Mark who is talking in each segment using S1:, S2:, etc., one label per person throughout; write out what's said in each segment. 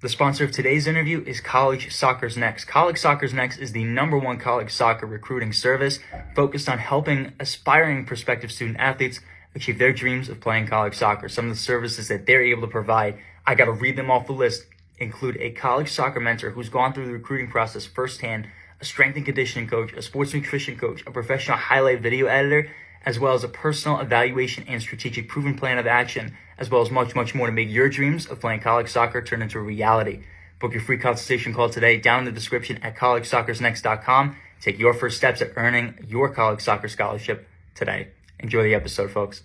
S1: The sponsor of today's interview is College Soccer's Next. College Soccer's Next is the #1 college soccer recruiting service focused on helping aspiring prospective student athletes achieve their dreams of playing college soccer. Some of the services that they're able to provide, I got to read them off the list, include a college soccer mentor who's gone through the recruiting process firsthand, a strength and conditioning coach, a sports nutrition coach, a professional highlight video editor, as well as a personal evaluation and strategic proven plan of action, as well as much, much more to make your dreams of playing college soccer turn into a reality. Book your free consultation call today down in the description at collegesoccersnext.com. Take your first steps at earning your college soccer scholarship today. Enjoy the episode, folks.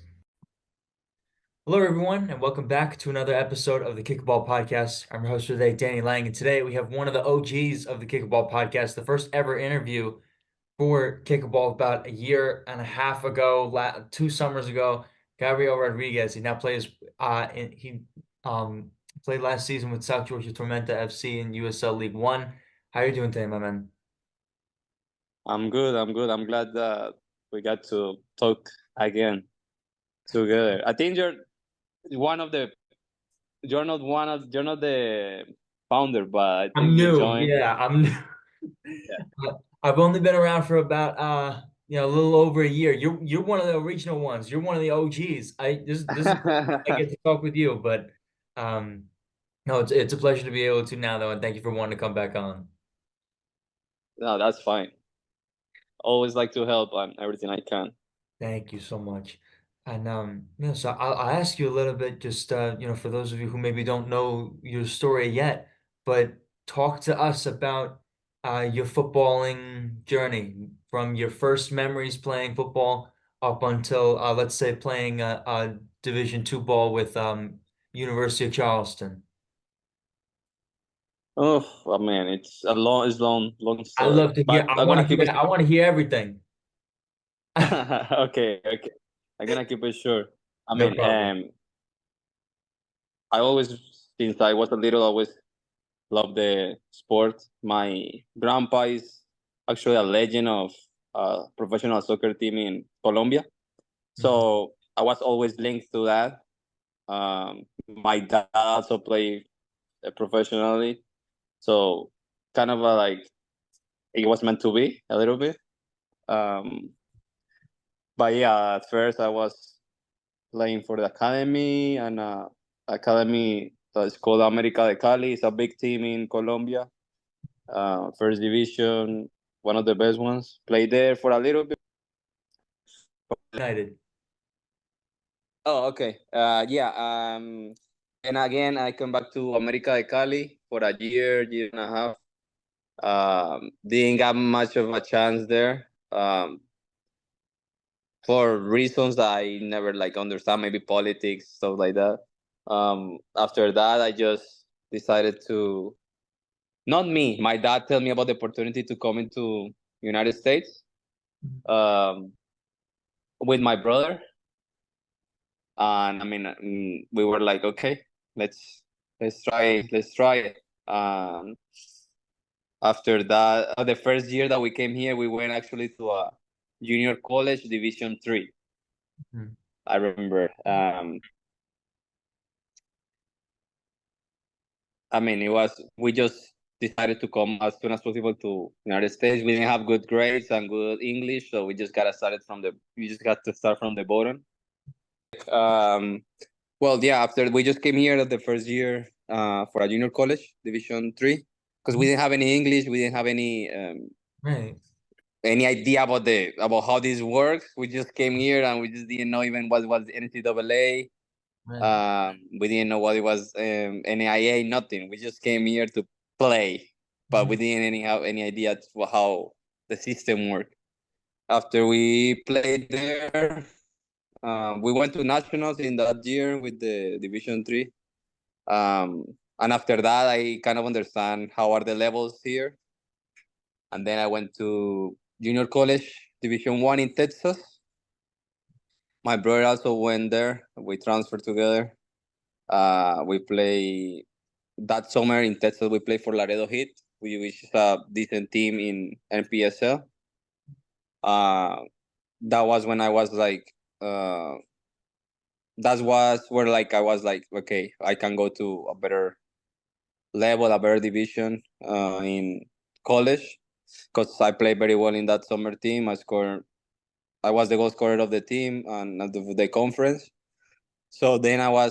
S1: Hello, everyone, and welcome back to another episode of the KickABall Podcast. I'm your host for today, Danny Lang, and today we have one of the OGs of the KickABall Podcast, the first ever interview for KickABall about a year and a half ago, 2 summers ago. Gabriel Rodriguez. He now plays. He played last season with South Georgia Tormenta FC in USL League One. How are you doing today, my man?
S2: I'm good. I'm glad that we got to talk again together. I think you're not the founder, but I
S1: I'm
S2: think you
S1: new.
S2: joined.
S1: Yeah, I'm new.
S2: Yeah.
S1: I've only been around for about a little over a year. You're one of the original ones. You're one of the OGs. This is I get to talk with you, but no, it's a pleasure to be able to now though, and thank you for wanting to come back on.
S2: No, that's fine. Always like to help on everything I can.
S1: Thank you so much. And so I'll ask you a little bit, just for those of you who maybe don't know your story yet, but talk to us about your footballing journey from your first memories playing football up until let's say playing a Division II ball with University of Charleston.
S2: Oh man, it's long
S1: I
S2: story.
S1: love to hear.
S2: But I'm gonna keep it.
S1: I want to hear everything.
S2: Okay. I'm gonna keep it short. I
S1: No
S2: mean,
S1: problem.
S2: I always, since I was a little, always loved the sport. My grandpa is actually a legend of a professional soccer team in Colombia.
S1: Mhm.
S2: So I was always linked to that. My dad also played professionally. So kind of like it was meant to be a little bit. Um, but yeah, at first I was playing for the academy and academy that's called América de Cali. It's a big team in Colombia. First division, one of the best ones. Played there for a little bit.
S1: United.
S2: Oh, okay. Yeah. And again, I come back to America de Cali for a year and a half. Didn't get much of a chance there. For reasons that I never like understand, maybe politics, stuff like that. After that, I just decided to. Not me. My dad told me about the opportunity to come into United States. Um, with my brother, and I mean, we were like, okay, let's try it. After that, the first year that we came here, we went actually to a junior college, Division 3.
S1: Mhm.
S2: I remember. I mean, we just decided to come as soon as possible to United States. We didn't have good grades and good English, so we just got to start from the bottom. Um, Well, yeah, after we just came here at the first year for a junior college, Division 3, because we didn't have any English, we didn't have
S1: Right.
S2: any idea about how this works. We just came here and we just didn't know even what was NCAA.
S1: Right.
S2: We didn't know what it was NAIA, nothing. We just came here to play, but we didn't have any idea how the system worked. After we played there, we went to nationals in that year with the Division 3. And after that, I kind of understand how are the levels here. And then I went to junior college, Division 1 in Texas. My brother also went there. We transferred together. We play that summer in Texas. We played for Laredo Heat, which is a decent team in NPSL. That was when I was like, that was where like I was like, okay, I can go to a better level, a better division in college, because I played very well in that summer team. I was the goal scorer of the team and of the conference. So then I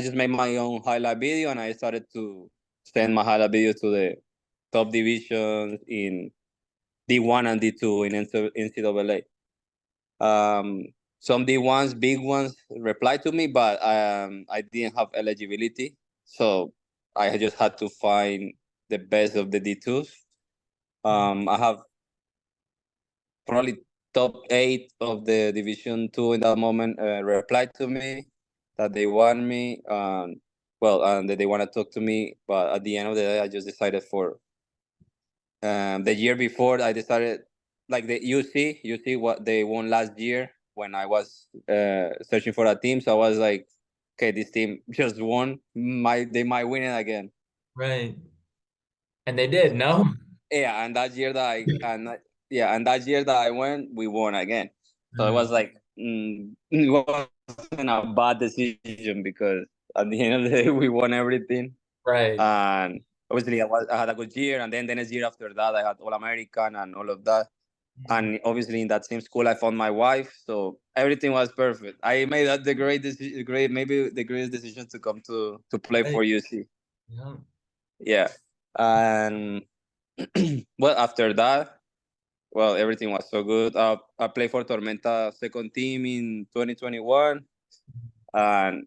S2: just made my own highlight video, and I started to send my highlight video to the top divisions in D1 and D2 in NCAA. Some D1s, big ones, replied to me, but I didn't have eligibility, so I just had to find the best of the D2s. I have probably top 8 of the Division 2 in that moment replied to me that they want me. And that they want to talk to me, but at the end of the day, I just decided for the year before. I decided, like, the UC what they won last year when I was searching for a team. So I was like, okay, this team just won. They might win it again.
S1: Right. And they did, no?
S2: Yeah, and that year that I went, we won again. So it was like, it wasn't a bad decision, because at the end of the day, we won everything.
S1: Right.
S2: And obviously, I had a good year, and then the next year after that, I had All American and all of that. And obviously, in that same school, I found my wife, so everything was perfect. I made that maybe the greatest decision to come to play for UC.
S1: Yeah.
S2: Yeah, and well, after that, well, everything was so good. I played for Tormenta second team in 2021, and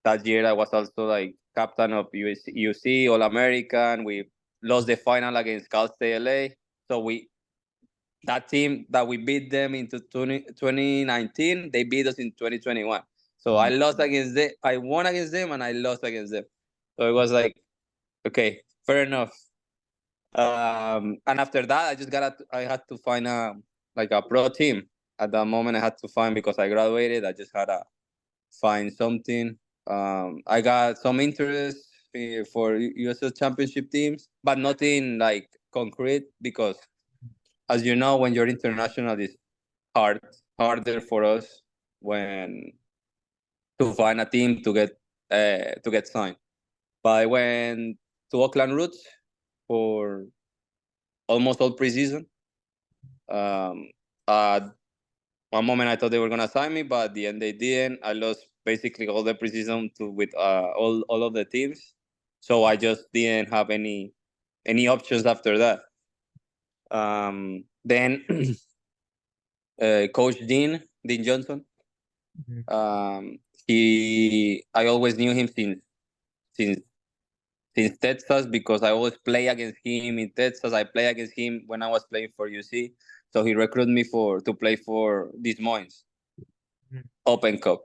S2: that year I was also like captain of UC All American. We lost the final against Cal State LA, so that team that we beat them into 2019, they beat us in 2021. So I won against them, and I lost against them. So it was like, okay, fair enough. And after that, I had to find a pro team. At that moment, I had to find, because I graduated, I just had to find something. I got some interest for USL Championship teams, but nothing like concrete, because, as you know, when you're international, it's harder for us when to find a team to get signed. But I went to Oakland Roots for almost all preseason. At one moment, I thought they were gonna sign me, but at the end they didn't. I lost basically all the preseason with all of the teams, so I just didn't have any options after that. Then Coach Dean Johnson. I always knew him since since Texas, because I always play against him in Texas. I play against him when I was playing for UC. So he recruited me to play for Des Moines Open Cup.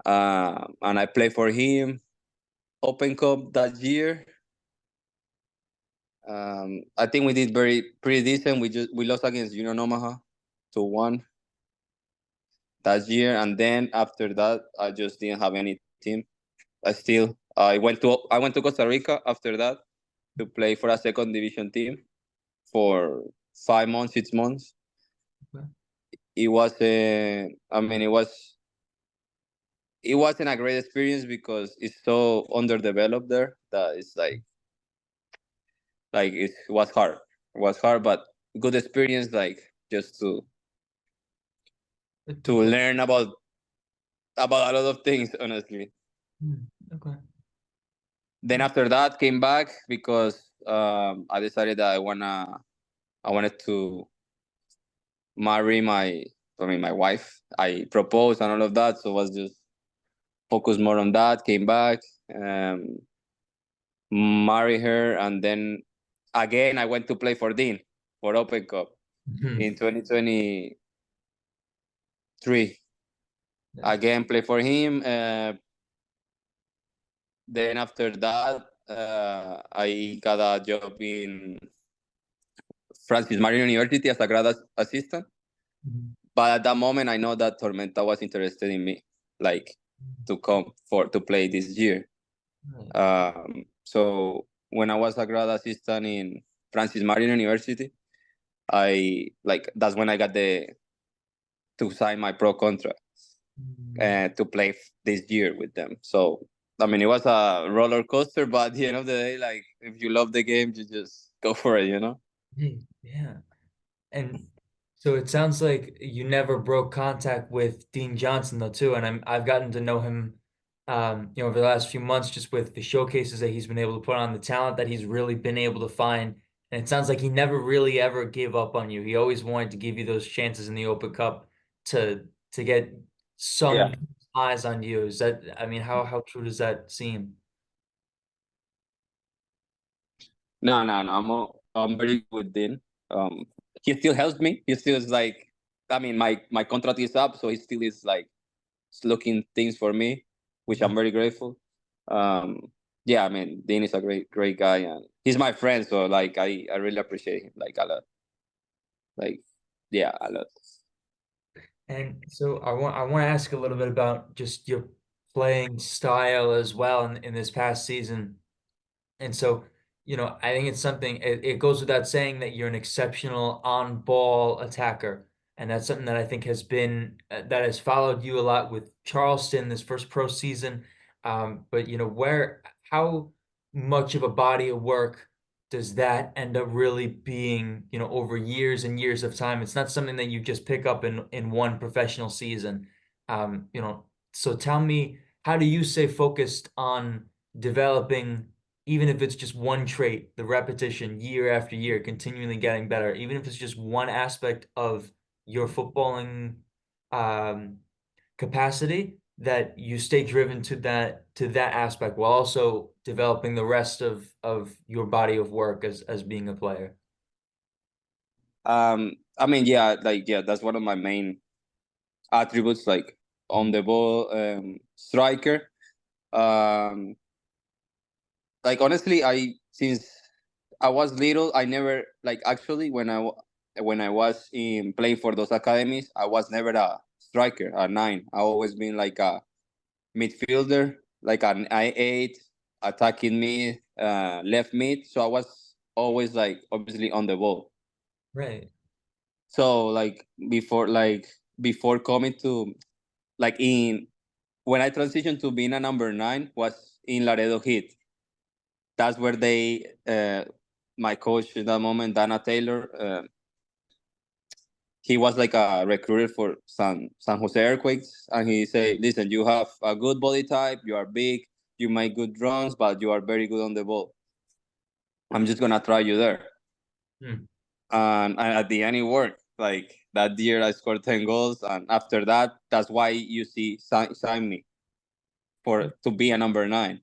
S2: And I played for him Open Cup that year. I think we did pretty decent. We lost against Union Omaha 2-1 that year, and then after that, I just didn't have any team. I went to Costa Rica after that to play for a second division team for 5 months, 6 months.
S1: Okay.
S2: It was it wasn't a great experience, because it's so underdeveloped there that it's like it was hard. It was hard, but good experience, like, just to learn about a lot of things, honestly.
S1: Okay.
S2: Then after that, came back, because I decided that I wanted to marry my wife. I proposed and all of that, so was just focused more on that. Came back, marry her, and then again I went to play for Dean for Open Cup in 2023. Again, play for him. Then after that, I got a job in Francis Marion University as a grad assistant. But at that moment, I know that Tormenta was interested in me, like, to come to play this year. So when I was a grad assistant in Francis Marion University, that's when I got to sign my pro contract to play this year with them. So I mean, it was a roller coaster, but at the end of the day, like if you love the game, you just go for it, you know?
S1: Yeah. And so it sounds like you never broke contact with Dean Johnson though too. And I've gotten to know him over the last few months just with the showcases that he's been able to put on, the talent that he's really been able to find. And it sounds like he never really ever gave up on you. He always wanted to give you those chances in the Open Cup to get
S2: Yeah.
S1: some eyes on you. Is that, I mean, how true does that seem?
S2: No, no, no. I'm very good with Dean. He still helps me. He still is like, I mean, my contract is up, so he still is like looking things for me, which I'm very grateful. Yeah, I mean, Dean is a great guy, and he's my friend, so like I really appreciate him like a lot. Like, yeah, a lot.
S1: And so I want to ask a little bit about just your playing style as well in this past season. And so, I think it's something, it goes without saying that you're an exceptional on-ball attacker. And that's something that I think that has followed you a lot with Charleston this first pro season. But, how much of a body of work does that end up really being, over years and years of time? It's not something that you just pick up in one professional season. So tell me, how do you stay focused on developing, even if it's just one trait, the repetition year after year, continually getting better, even if it's just one aspect of your footballing um, capacity, that you stay driven to that aspect while also developing the rest of your body of work as being a player.
S2: I mean, yeah, like yeah, that's one of my main attributes, like on the ball, striker. Um, like honestly, I since I was little, I never like actually when I was in playing for those academies, I was never a striker, a nine. I always been like a midfielder, like an I8, attacking mid, left mid. So I was always like obviously on the ball.
S1: Right.
S2: So before coming to like in when I transitioned to being a number nine was in Laredo Heat. That's where my coach in that moment, Dana Taylor, he was like a recruiter for San Jose Earthquakes, and he said, "Listen, you have a good body type, you are big, you make good runs, but you are very good on the ball. I'm just gonna try you there."
S1: Hmm.
S2: And at the end, it worked. Like that year, I scored 10 goals, and after that, that's why you see sign me for to be a number nine.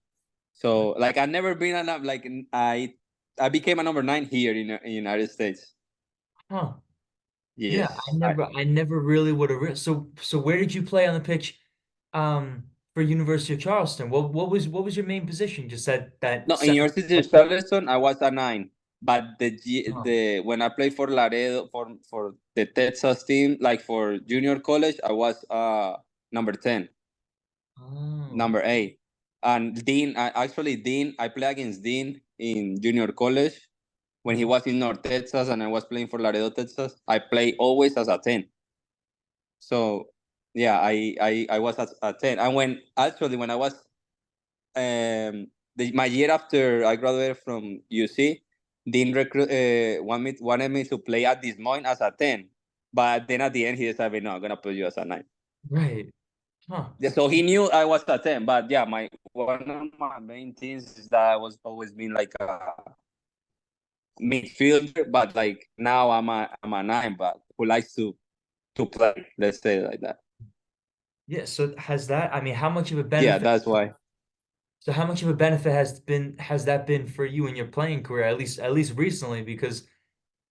S2: So like I never been a like I became a number nine here in United States.
S1: Huh. Yeah, I
S2: Yes,
S1: never I never really would have so where did you play on the pitch for University of Charleston? What was your main position? Just that
S2: no, in
S1: center.
S2: University of Charleston, I was a nine. But
S1: Oh.
S2: the when I played for Laredo for the Texas team, like for junior college, I was number 10,
S1: Oh.
S2: number 8. And Dean, I played against Dean in junior college when he
S1: Mhm.
S2: was in North Texas, and I was playing for Laredo, Texas. I play always as a 10. So yeah, I was at a 10. And when I was my year after I graduated from UC, Dean wanted me to play at this point as a 10. But then at the end, he decided, no, I'm going to put you as a 9.
S1: Right. Huh.
S2: Yeah, so he knew I was a 10. But yeah, my one of my main things is that I was always been like a midfielder, but like now I'm a 9, but who likes to play, let's say it like that.
S1: Yeah, so I mean,
S2: Yeah, that's why.
S1: how much of a benefit has that been for you in your playing career, at least recently? Because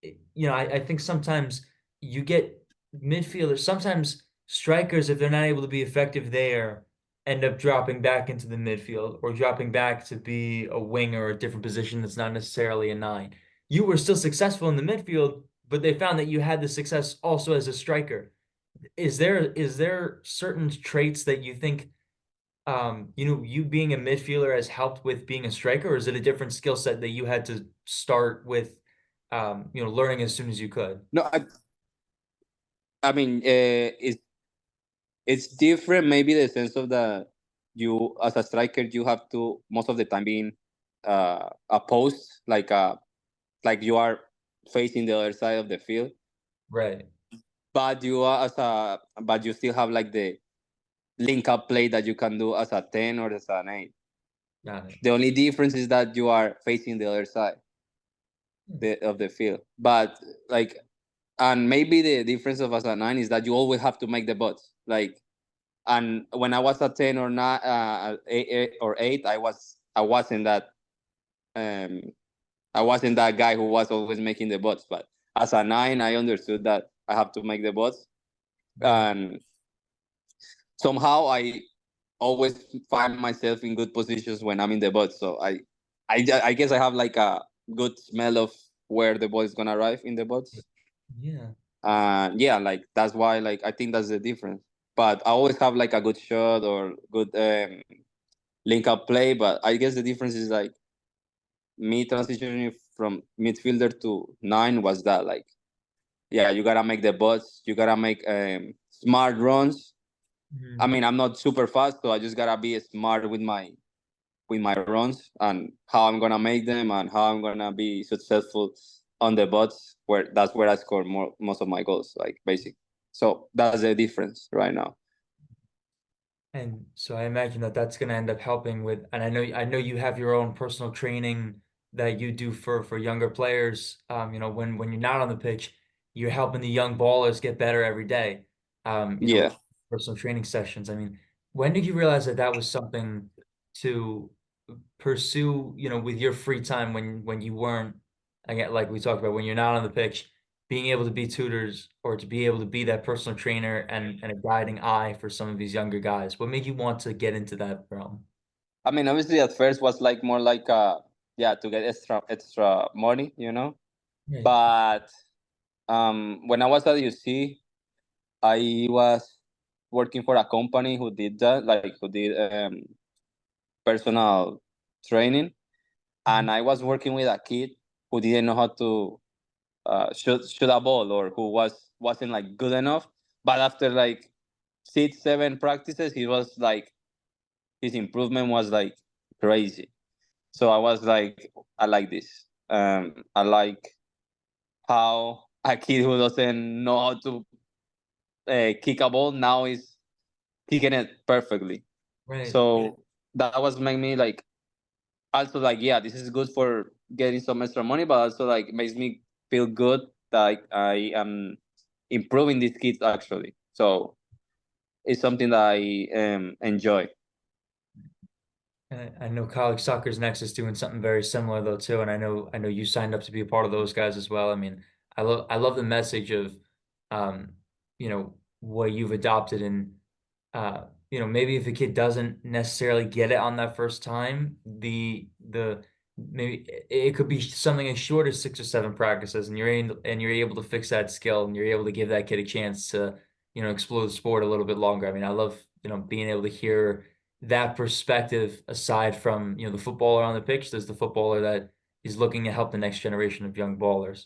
S1: I think sometimes you get midfielders, sometimes strikers, if they're not able to be effective there, end up dropping back into the midfield or dropping back to be a winger or a different position that's not necessarily a nine. You were still successful in the midfield, but they found that you had the success also as a striker. Is there certain traits that you think you being a midfielder has helped with being a striker, or is it a different skill set that you had to start with, learning as soon as you could?
S2: No, I mean, it's different, maybe the sense of the you as a striker you have to most of the time being a post like you are facing the other side of the field,
S1: Right.
S2: but you are as a but you still have like the link up play that you can do as a 10 or as an 8.
S1: Got it.
S2: The only difference is that you are facing the other side of the field. But like, and maybe the difference of as a 9 is that you always have to make the butts. Like, and when I was a 10 or not, or 8, I wasn't that um I wasn't that guy who was always making the butts. But as a 9, I understood that I have to make the butts,
S1: Right.
S2: and somehow I always find myself in good positions when I'm in the butts. So I guess I have like a good smell of where the ball is gonna arrive in the butts.
S1: Yeah.
S2: Yeah, like that's why like I think that's the difference. But I always have like a good shot or good link up play. But I guess the difference is like me transitioning from midfielder to 9 was that like, yeah, you gotta make the butts, you gotta make smart runs. I
S1: Mhm.
S2: mean, I'm not super fast, so I just gotta be smart with my runs and how I'm gonna make them and how I'm gonna be successful on the butts. Where that's where I score most of my goals, like basic. So that's the difference right now.
S1: And so I imagine that that's going to end up helping with, and I know you have your own personal training that you do for younger players. When you're not on the pitch, you're helping the young ballers get better every day. With
S2: Yeah.
S1: personal training sessions. I mean, when did you realize that that was something to pursue, with your free time when you weren't, again, like we talked about, when you're not on the pitch, being able to be tutors or to be able to be that personal trainer and a guiding eye for some of these younger guys? What made you want to get into that realm?
S2: I mean, obviously at first was like more like yeah, to get extra money, you know.
S1: Right.
S2: But when I was at UC, I was working for a company who did that, like who did personal training,
S1: Mhm.
S2: and I was working with a kid who didn't know how to shoot a ball or who wasn't like good enough. But after like 6 7 practices, he was like his improvement was like crazy. So I was like, I like this. I like how a kid who doesn't know how to kick a ball now is kicking it perfectly.
S1: Right.
S2: So that was make me like also like, yeah, this is good for getting some extra money, but also like makes me feel good that I am improving these kids actually. So it's something that I enjoy.
S1: And I know college soccer's next is doing something very similar though too, and I know you signed up to be a part of those guys as well. I mean, I love the message of, what you've adopted, and maybe if a kid doesn't necessarily get it on that first time, the maybe it could be something as short as 6 or 7 practices, and you're able to fix that skill, and you're able to give that kid a chance to explore the sport a little bit longer. I mean, I love being able to hear that perspective aside from the footballer on the pitch. There's the footballer that is looking to help the next generation of young ballers.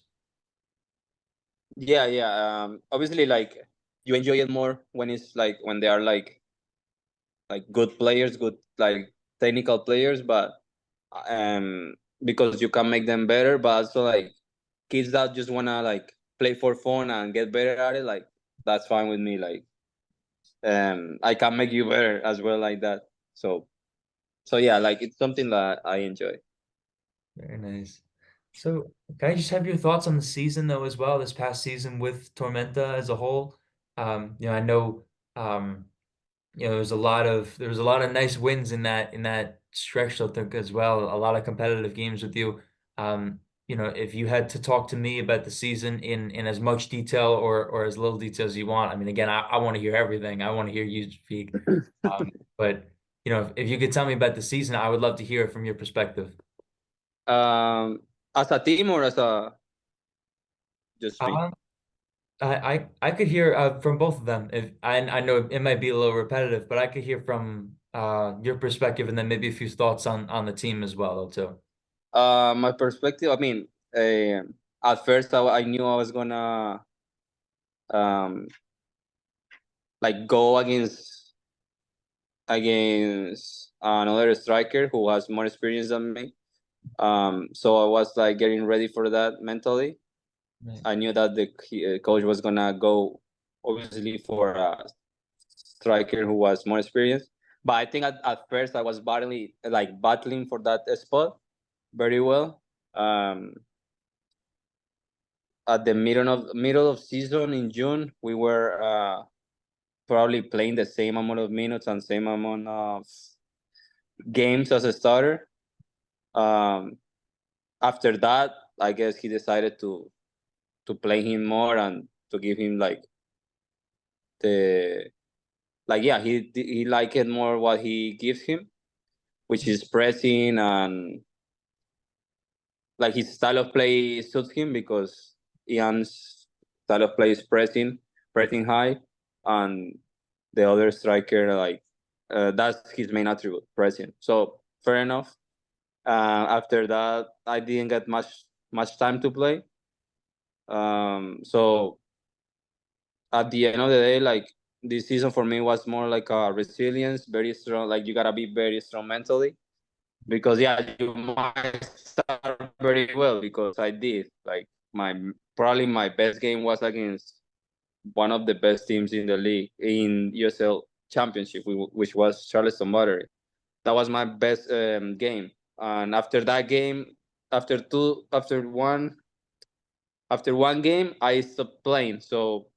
S2: Yeah, yeah. Obviously, like you enjoy it more when it's like when they are like good players, good like technical players, but because you can make them better, but also like kids that just wanna like play for fun and get better at it, like that's fine with me. Like I can make you better as well like that. So yeah, like it's something that I enjoy.
S1: Very nice. So, can I just have your thoughts on the season though as well, this past season with Tormenta as a whole? I know um, there was a lot of nice wins in that stretch, I think, as well. A lot of competitive games with you. If you had to talk to me about the season in as much detail or as little detail as you want, I mean, again, I want to hear everything. I want to hear you speak. But if you could tell me about the season, I would love to hear it from your perspective.
S2: As a team or as a just me?
S1: Um, I could hear from both of them. If I know it might be a little repetitive, but I could hear from your perspective and then maybe a few thoughts on the team as well, though, too.
S2: My perspective. I mean, at first I knew I was gonna um, like go against against another striker who has more experience than me. So I was like getting ready for that mentally.
S1: Right.
S2: I knew that the coach was gonna go obviously for a striker who was more experienced. But I think at first I was battling for that spot very well. At the middle of season in June, we were probably playing the same amount of minutes and same amount of games as a starter. Um, After that, I guess he decided to play him more and to give him like the yeah, he liked it more what he gives him, which is pressing, and like his style of play suits him because Ian's style of play is pressing high, and the other striker like that's his main attribute, pressing. So fair enough. After that, I didn't get much time to play. So at the end of the day, like this season for me was more like a resilience, very strong. Like you gotta be very strong mentally because yeah, you might start very well because I did. Like probably my best game was against one of the best teams in the league in USL Championship, which was Charleston. That was my best game. And after that game, after two, after one game, I stopped playing. So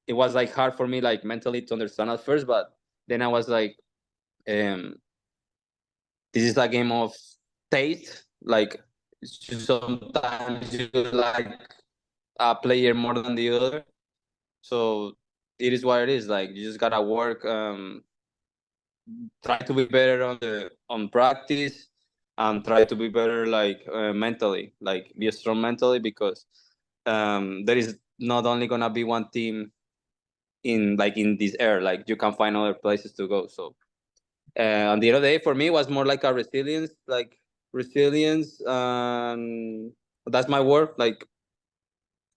S2: it was like hard for me, like mentally, to understand at first. But then I was like, um, this is a game of taste. Like sometimes you like a player more than the other. So it is what it is. Like you just gotta work. Try to be better on practice, and try to be better like mentally, like be strong mentally because there is not only gonna be one team in this air. Like you can find other places to go. So on the other day for me was more like a resilience, and that's my word. Like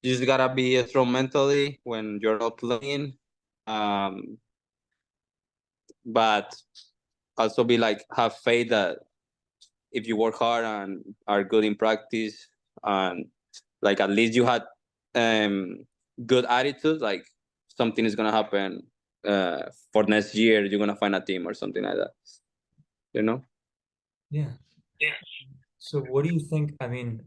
S2: you just gotta be strong mentally when you're not playing, um, but also be like have faith that if you work hard and are good in practice, and like at least you had um good attitude, like something is gonna happen for next year. You're gonna find a team or something like that, you know.
S1: Yeah. So what do you think? I mean,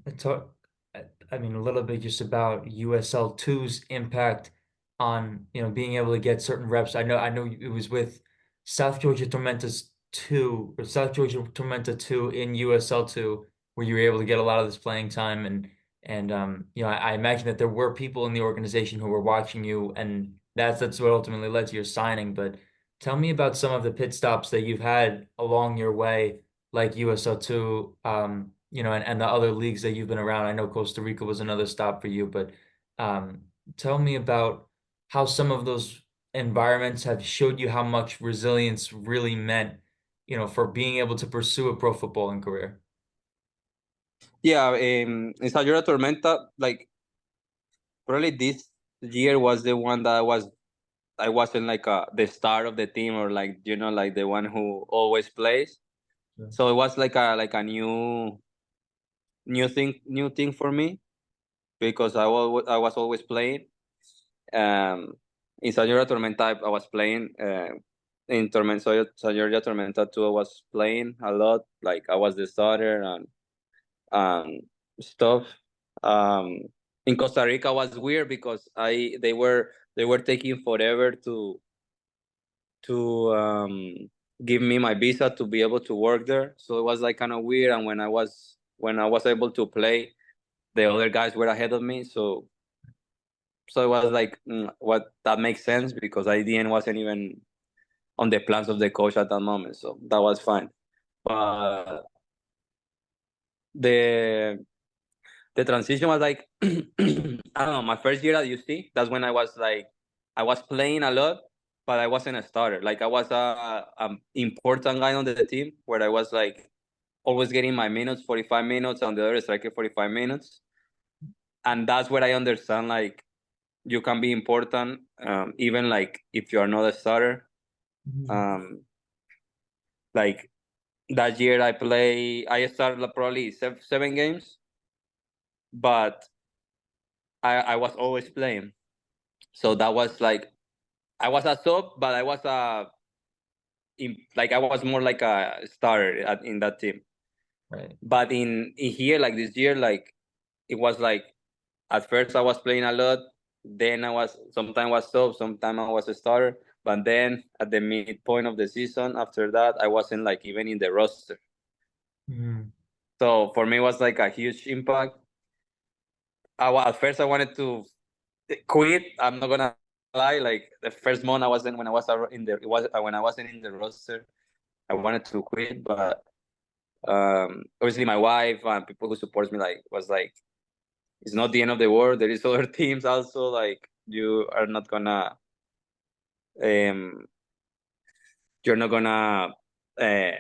S1: I mean, a little bit just about USL 2's impact on, being able to get certain reps. I know it was with South Georgia Tormentas 2 or South Georgia Tormenta 2 in USL 2 where you were able to get a lot of this playing time and I imagine that there were people in the organization who were watching you and that's what ultimately led to your signing. But tell me about some of the pit stops that you've had along your way like USL2, and the other leagues that you've been around. I know Costa Rica was another stop for you, but um, tell me about how some of those environments have showed you how much resilience really meant, for being able to pursue a pro footballing career.
S2: Yeah, in Sayura Tormenta, like probably this year was the one that I wasn't like the star of the team, or like like the one who always plays.
S1: Yeah.
S2: So it was like a new thing for me because I was always playing. Um, in Sayura Tormenta, I was playing. In Sayura Tormenta 2, I was playing a lot. Like I was the starter and stuff. Um, in Costa Rica was weird because they were taking forever to give me my visa to be able to work there. So it was like kind of weird. And when I was able to play, the other guys were ahead of me. So it was like what that makes sense because IDN wasn't even on the plans of the coach at that moment. So that was fine. But the the transition was like I don't know, my first year at UC, that's when I was playing a lot, but I wasn't a starter. Like I was a important guy on the team where I was like always getting my minutes, 45 minutes, and the other striker 45 minutes. And that's where I understand like you can be important, even like if you are not a starter.
S1: Mhm.
S2: Um, Like that year, I started probably 7 games, but I was always playing. So that was like I was a sub, but I was like I was more like a starter in that team.
S1: Right.
S2: But in here, like this year, like it was like at first I was playing a lot. Then sometimes I was sub, sometimes I was a starter. But then at the midpoint of the season, after that, I wasn't like even in the roster.
S1: Mm-hmm.
S2: So for me, it was like a huge impact. At first I wanted to quit. I'm not gonna lie. Like the first month I wasn't when I was in the it was when I wasn't in the roster. I wanted to quit, but obviously my wife and people who supports me like was like, it's not the end of the world. There is other teams also. Like um you're not gonna uh,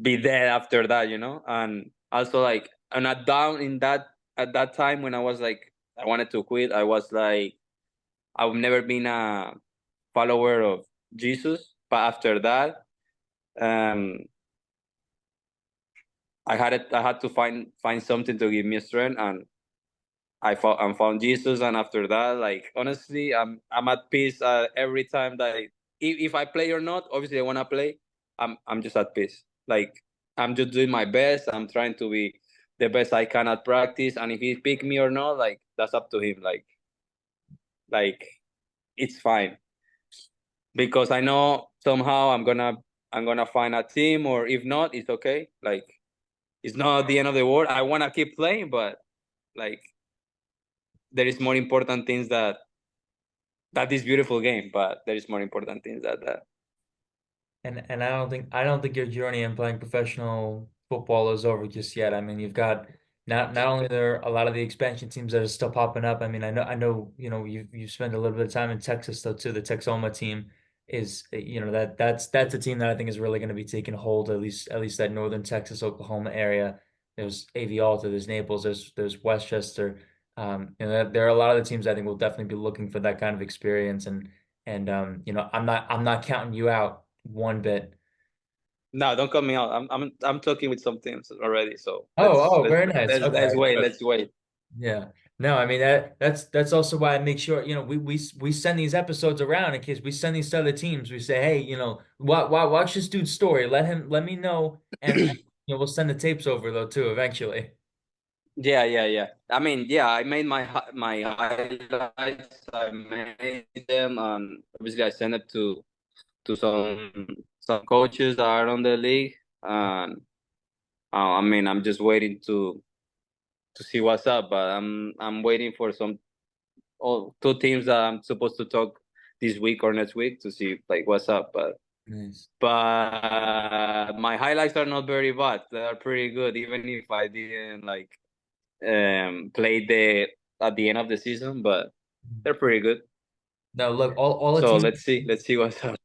S2: be there after that, you know. And also like and at that time when I was like I wanted to quit, I was like I've never been a follower of Jesus, but after that, um, I had to find something to give me strength, and I found Jesus, and after that, like honestly, I'm at peace every time that if I play or not. Obviously, I wanna play. I'm just at peace. Like I'm just doing my best. I'm trying to be the best I can at practice, and if he pick me or not, like that's up to him. Like it's fine because I know somehow I'm gonna find a team, or if not, it's okay. Like it's not the end of the world. I wanna keep playing, but like there is more important things that this beautiful game, but there is more important things that.
S1: And I don't think your journey in playing professional football is over just yet. I mean, you've got not only there are a lot of the expansion teams that are still popping up. I mean, I know you spent a little bit of time in Texas though too. The Texoma team is that's a team that I think is really going to be taking hold at least that northern Texas, Oklahoma area. There's AV Alta, there's Naples, there's Westchester. There are a lot of the teams I think will definitely be looking for that kind of experience and I'm not counting you out one bit.
S2: No, don't cut me out. I'm talking with some teams already, so
S1: Very nice.
S2: let's
S1: Okay,
S2: wait.
S1: good.
S2: Let's wait.
S1: Yeah. No, I mean that's also why I make sure, we send these episodes around in case we send these to other teams. We say, hey, watch this dude's story. Let me know and we'll send the tapes over though too eventually.
S2: Yeah. I mean, yeah, I made my highlights. I made them, and obviously I sent it to some coaches that are on the league, and I mean, I'm just waiting to see what's up. But I'm waiting for two teams that I'm supposed to talk this week or next week to see like what's up.
S1: Nice.
S2: But my highlights are not very bad. They are pretty good, even if I didn't like play the at the end of the season. But they're pretty good.
S1: No, look, all the
S2: So
S1: teams.
S2: let's see what's up.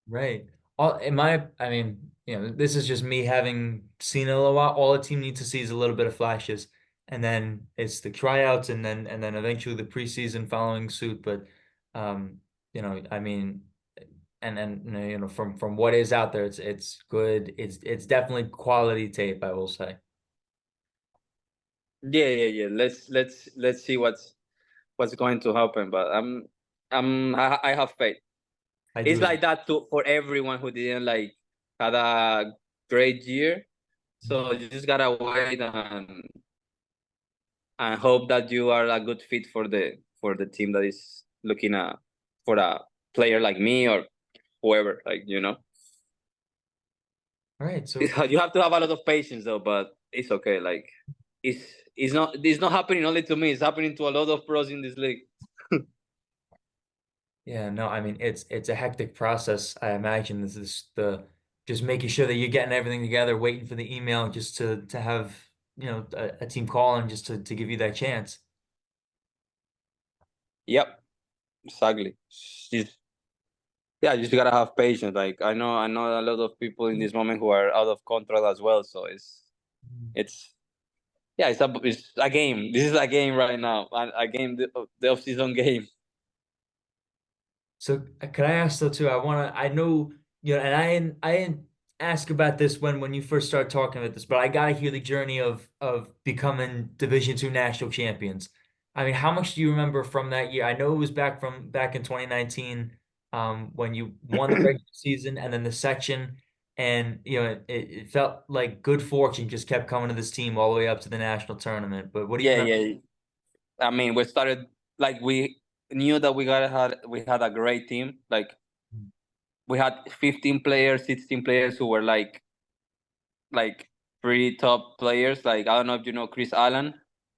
S1: Right. I mean, this is just me having seen it a little while. All the team needs to see is a little bit of flashes, and then it's the tryouts, and then eventually the preseason following suit. But, I mean, and then from what is out there, it's good. It's definitely quality tape, I will say.
S2: Yeah. Let's see what's going to happen. But I have faith.
S1: I
S2: It's
S1: do as
S2: like that too for everyone who didn't like had a great year.
S1: well.
S2: So you just gotta wait and hope that you are a good fit for the team that is looking for a player like me or whoever. Like
S1: All right, so
S2: you have to have a lot of patience though. But it's okay. Like it's it's not happening only to me. It's happening to a lot of pros in this league.
S1: yeah, no, I mean it's a hectic process. I imagine this is the just making sure that you're getting everything together, waiting for the email just to have, a team call and just to give you that chance.
S2: Yep, exactly. Just, yeah, you just gotta have patience. Like I know a lot of people in this moment who are out of contract as well. So it's yeah, it's a game. This is a game right now. A game, the off season game.
S1: So could I ask though too? I know Yeah, and I didn't ask about this when you first started talking about this, but I gotta hear the journey of becoming Division II national champions. I mean, how much do you remember from that year? I know it was back in 2019, when you won the regular season and then the section, and it felt like good fortune just kept coming to this team all the way up to the national tournament. But what do you
S2: Yeah,
S1: remember?
S2: yeah. I mean, we started like we knew that we had a great team. Like we had 15 players, 16 players who were like pretty top players. Like I don't know if you know Chris Allen,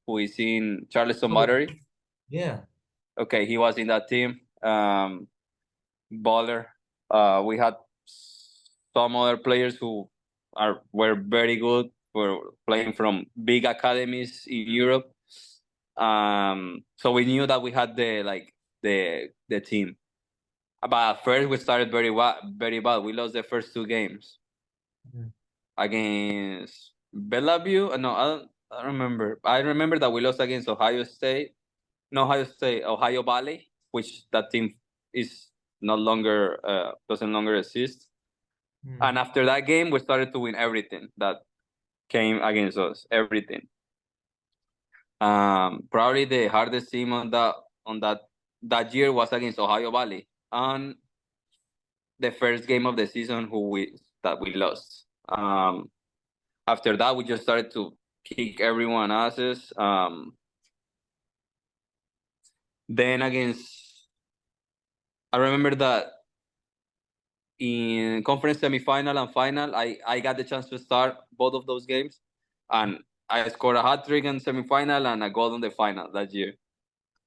S2: who is in Charleston
S1: Oh,
S2: Battery.
S1: yeah.
S2: Okay, he was in that team. Baller. We had some other players who were very good. Were playing from big academies in Europe. So we knew that we had the team. But at first we started very bad. We lost the first two games
S1: Mhm.
S2: against Bellevue. No, I don't remember. I remember that we lost against Ohio State. No, Ohio State, Ohio Valley, which that team is no longer doesn't longer exist.
S1: Mhm.
S2: And after that game, we started to win everything that came against us. Everything. Probably the hardest team on that year was against Ohio Valley, and the first game of the season we lost. After that, we just started to kick everyone asses. Then against, I remember that in conference semifinal and final, I got the chance to start both of those games, and I scored a hat trick in semifinal and a goal in the final that year.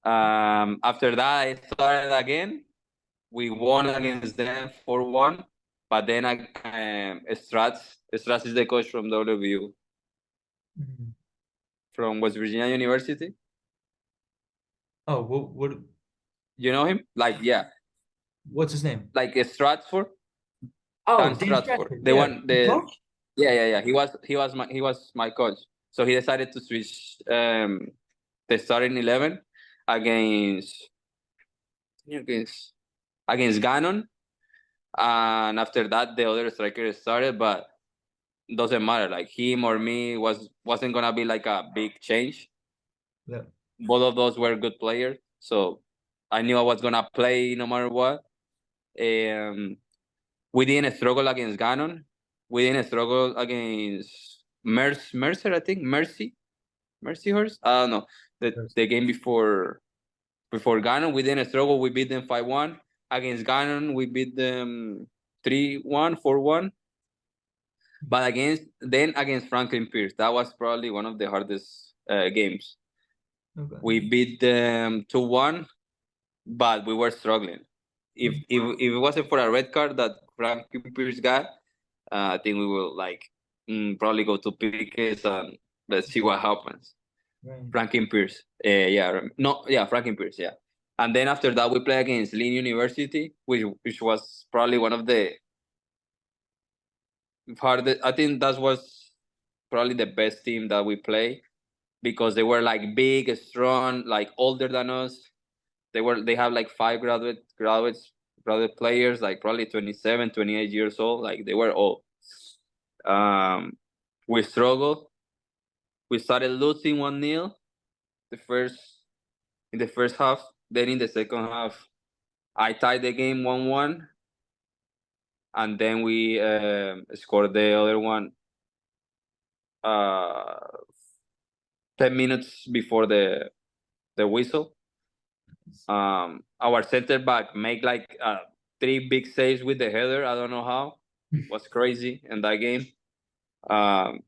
S2: After that, I started again. We won against them 4-1, but then Strats is the coach from WVU,
S1: Mhm.
S2: from West Virginia University.
S1: Oh, what
S2: You know him? Like, yeah,
S1: what's his name?
S2: like Stratford,
S1: Oh,
S2: Dan
S1: Dan
S2: Stratford,
S1: Stratford.
S2: the
S1: Yeah,
S2: one,
S1: the
S2: the
S1: coach.
S2: yeah. He was my coach. So he decided to switch the starting 11 against against against Gannon, and after that the other striker started, but doesn't matter. Like him or me wasn't gonna be like a big change.
S1: Yeah.
S2: Both of those were good players, so I knew I was gonna play no matter what. Um, we didn't struggle against Gannon. We didn't struggle against Mercer. I think Mercy Horse. I don't know. The game before Gannon, we didn't struggle. We beat them 5-1. Against Gannon, we beat them 3-1, 4-1. But against Franklin Pierce, that was probably one of the hardest games.
S1: Okay.
S2: We beat them 2-1, but we were struggling. If it wasn't for a red card that Franklin Pierce got, I think we will probably go to Piquets and let's see what happens.
S1: Right.
S2: Franklin Pierce, no, yeah, Franklin Pierce, yeah. And then after that, we play against Lynn University, which was probably one of the hardest. I think that was probably the best team that we play because they were like big, strong, like older than us. They have like five graduate players, like probably 27, 28 years old. Like they were old. Um, we struggled. We started losing 1-0 the first in the first half. Then in the second half, I tied the game 1-1, and then we scored the other one 10 minutes before the whistle. Our center back make like three big saves with the header. I don't know how. Was crazy in that game. Um,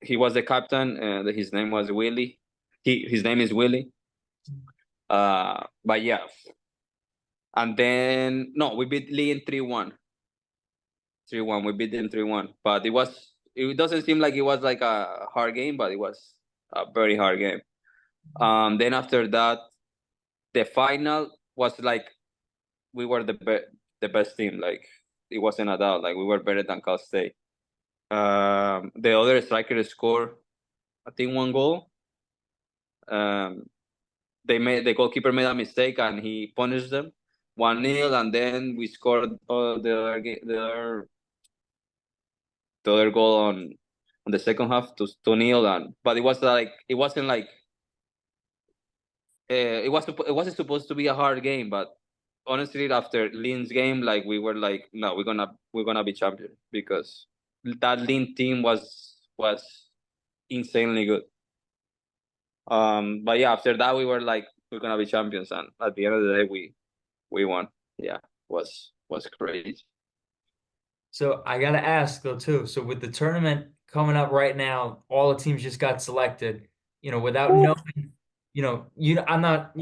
S2: he was the captain. His name was Willie. His name is Willie. But yeah, and then no, we beat Lee in 3-1. 3-1. We beat them 3-1. But it doesn't seem like it was like a hard game, but it was a very hard game. Then after that, the final was like we were the best team. Like it wasn't a doubt. Like we were better than Cal State. The other striker scored, I think, one goal. Um, the goalkeeper made a mistake and he punished them. 1-0, and then we scored the other goal on the second half to 2-0, and but it wasn't like it wasn't supposed to be a hard game, but honestly, after Lin's game, like we were like, no, we're gonna be champion because that Lin team was insanely good. But yeah, after that we were like, we're gonna be champions, and at the end of the day, we won. Yeah, was crazy.
S1: So I gotta ask though too. So with the tournament coming up right now, all the teams just got selected. Without knowing, I'm not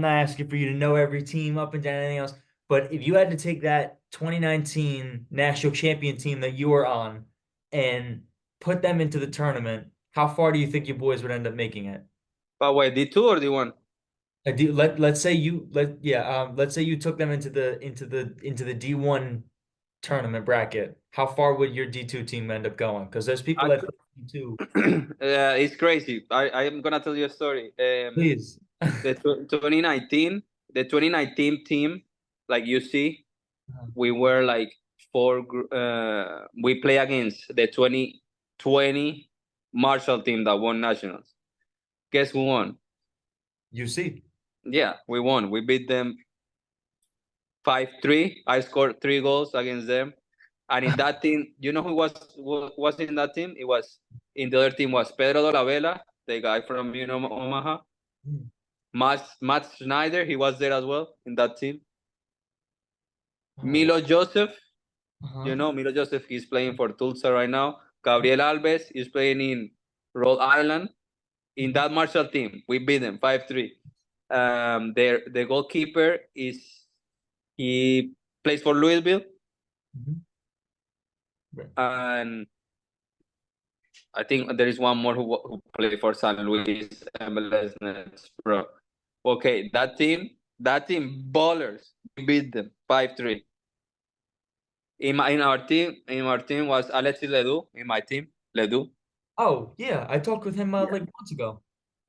S1: asking for you to know every team up and down anything else. But if you had to take that 2019 national champion team that you were on and put them into the tournament, how far do you think your boys would end up making it?
S2: But wait, D2 or D1?
S1: Let's say you took them into the D1 tournament bracket. How far would your D2 team end up going? Because there's people that
S2: Actually,
S1: play D2.
S2: it's crazy. I'm gonna tell you a story.
S1: Please.
S2: The 2019, the 2019 team, like you see, we were like we play against the 2020 Marshall team that won nationals. Guess who won?
S1: You see.
S2: Yeah, we won. We beat them 5-3. I scored 3 goals against them. And in that team, you know who was in that team? It was in the other team was Pedro Dolabella, the guy from Omaha. Matt Schneider, he was there as well in that team.
S1: Oh,
S2: Milo Joseph,
S1: uh-huh.
S2: Milo Joseph, he's playing for Tulsa right now. Gabriel Alves is playing in Rhode Island. In that Marshall team, we beat them 5-3. The goalkeeper he plays for Louisville,
S1: Mhm. Right.
S2: and I think there is one more who played for San Luis MLS Nets, bro. Okay, that team ballers. We beat them 5-3. In our team was Alexis Ledoux. In my team, Ledoux.
S1: Oh, yeah. I talked with him
S2: Yeah.
S1: like months ago.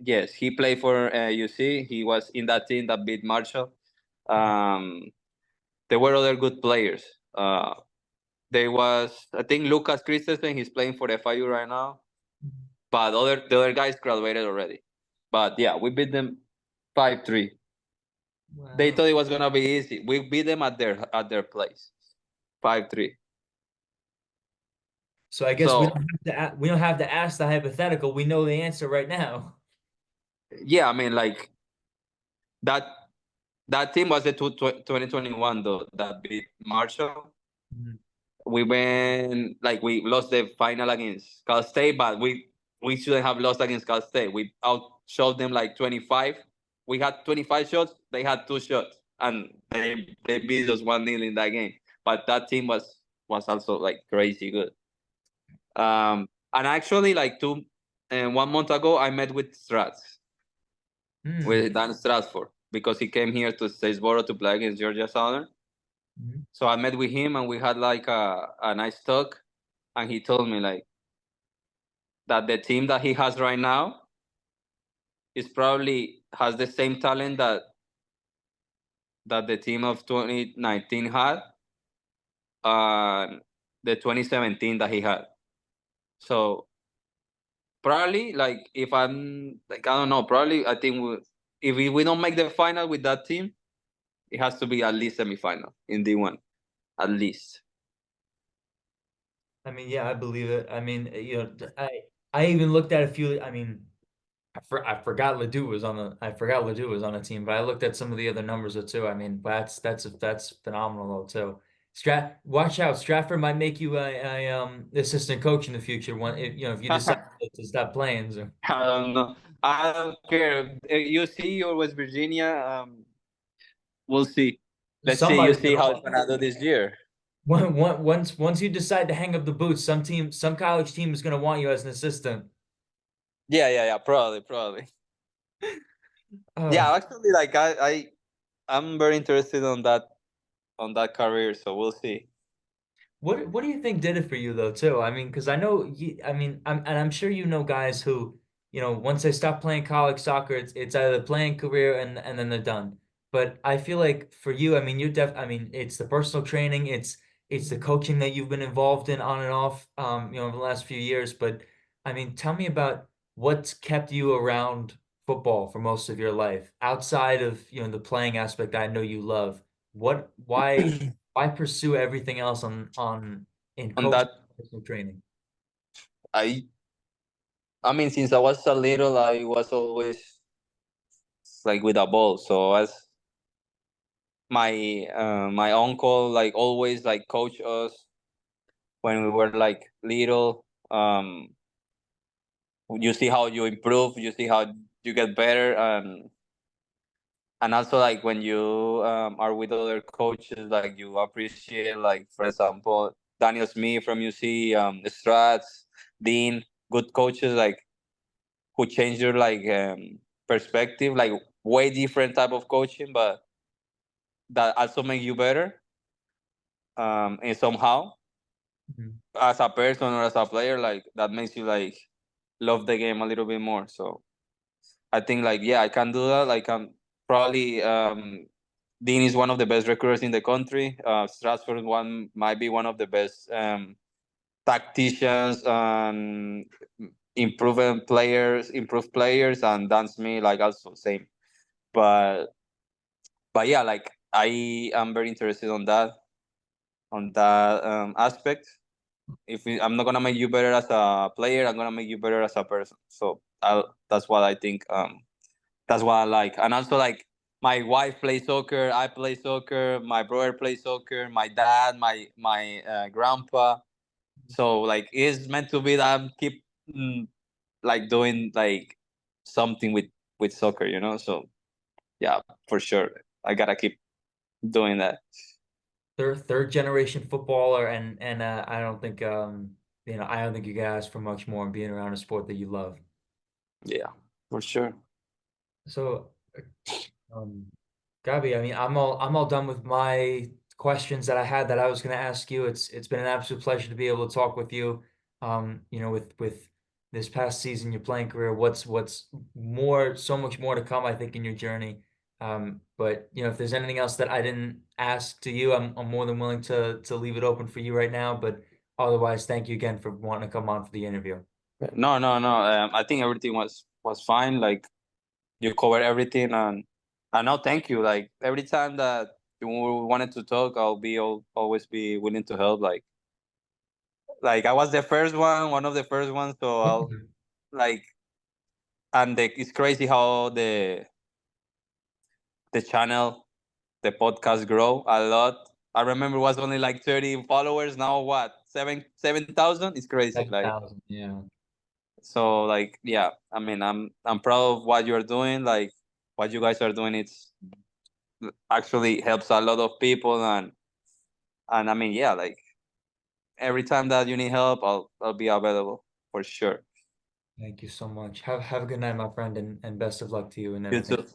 S2: Yes, he played for UC. He was in that team that beat Marshall. Um, there were other good players. There was, I think, Lucas Christensen. He's playing for FIU right now. But the other guys graduated already. But yeah, we beat them 5-3. They
S1: Wow.
S2: thought it was gonna be easy. We beat them at their place, 5-3.
S1: So I guess we
S2: So
S1: don't have we don't have to ask the hypothetical. We know the answer right now.
S2: yeah, I mean, like that that team was the 2021 though that beat Marshall.
S1: Mhm.
S2: We lost the final against Cal State, but we shouldn't have lost against Cal State. We outshot them like 25. We had 25 shots, they had 2 shots, and they beat us 1-0 in that game. But that team was also like crazy good. And actually, like 1 month ago, I met with
S1: Hmm.
S2: with Dan Stratford, because he came here to Statesboro to play against Georgia Southern.
S1: Mhm.
S2: So I met with him and we had like a nice talk, and he told me like that the team that he has right now is probably has the same talent that the team of 2019 had, and the 2017 that he had. So probably, like, if I'm like, I don't know, probably I think if we don't make the final with that team, it has to be at least semifinal in D1, at least.
S1: I mean, yeah, I believe it. I mean, I even looked at a few. I mean, I forgot Ledoux was on the team, but I looked at some of the other numbers though too. I mean, that's phenomenal though too. Watch out, Stratford might make you a assistant coach in the future. If you decide to stop playing. So.
S2: I don't know. I don't care. UC or West Virginia, we'll see. Let's see. You
S1: Somebody's
S2: see
S1: gonna
S2: how it's gonna do this year.
S1: once you decide to hang up the boots, some college team is gonna want you as an assistant.
S2: Yeah, yeah, yeah. Probably. Yeah,
S1: Uh,
S2: actually, like I'm very interested on that career. So we'll see.
S1: what do you think did it for you though too? I mean, because I know I mean, I'm sure you know guys who once they stop playing college soccer, it's either the playing career and then they're done. But I feel like for you, I mean, I mean, it's the personal training, it's the coaching that you've been involved in on and off, over the last few years. But I mean, tell me about what's kept you around football for most of your life, outside of, the playing aspect I know you love. Why pursue everything else in
S2: On
S1: coaching
S2: that,
S1: and personal training?
S2: I I mean, since I was a little, I was always like with a ball. So as my uncle like always like coach us when we were like little. You see how you improve, you see how you get better, and also like when you are with other coaches, like you appreciate, like for example, Daniel Smith from UC, Strats, Dean, good coaches like who change your like perspective, like way different type of coaching, but that also make you better and somehow
S1: Mhm.
S2: as a person or as a player, like that makes you like love the game a little bit more. So I think like yeah, I can do that. Like I'm probably Dean is one of the best recruiters in the country. Stratford one might be one of the best tacticians and improved players, and Dan Smith like also same. But yeah, like I am very interested on that aspect. I'm not gonna make you better as a player, I'm gonna make you better as a person. So that's what I think. That's what I like. And also like my wife plays soccer, I play soccer, my brother plays soccer, my dad, my grandpa. So like it's meant to be that I keep like doing like something with soccer, you know. So yeah, for sure, I gotta keep doing that.
S1: Third generation footballer, and I don't think you can ask for much more in being around a sport that you love.
S2: Yeah, for sure.
S1: So, um, Gabi, I mean, I'm all done with my questions that I had that I was going to ask you. It's been an absolute pleasure to be able to talk with you. With this past season, your playing career, what's more, so much more to come, I think, in your journey. But if there's anything else that I didn't ask to you, I'm more than willing to leave it open for you right now. But otherwise, thank you again for wanting to come on for the interview.
S2: No, no, no. I think everything was fine. Like you covered everything, and no, thank you. Like every time that you wanted to talk, always be willing to help. Like I was the first one of the first ones, so I'll like. And it's crazy how the channel, the podcast grow a lot. I remember it was only like 30 followers. Now what? 7,000? It's crazy. Like
S1: 7,000, yeah.
S2: so like yeah, I mean I'm proud of what you're doing. Like what you guys are doing, it's actually helps a lot of people, and I mean yeah, like every time that you need help, I'll be available for sure.
S1: Thank you so much. Have a good night, my friend, and best of luck to you and
S2: You
S1: everything.
S2: too.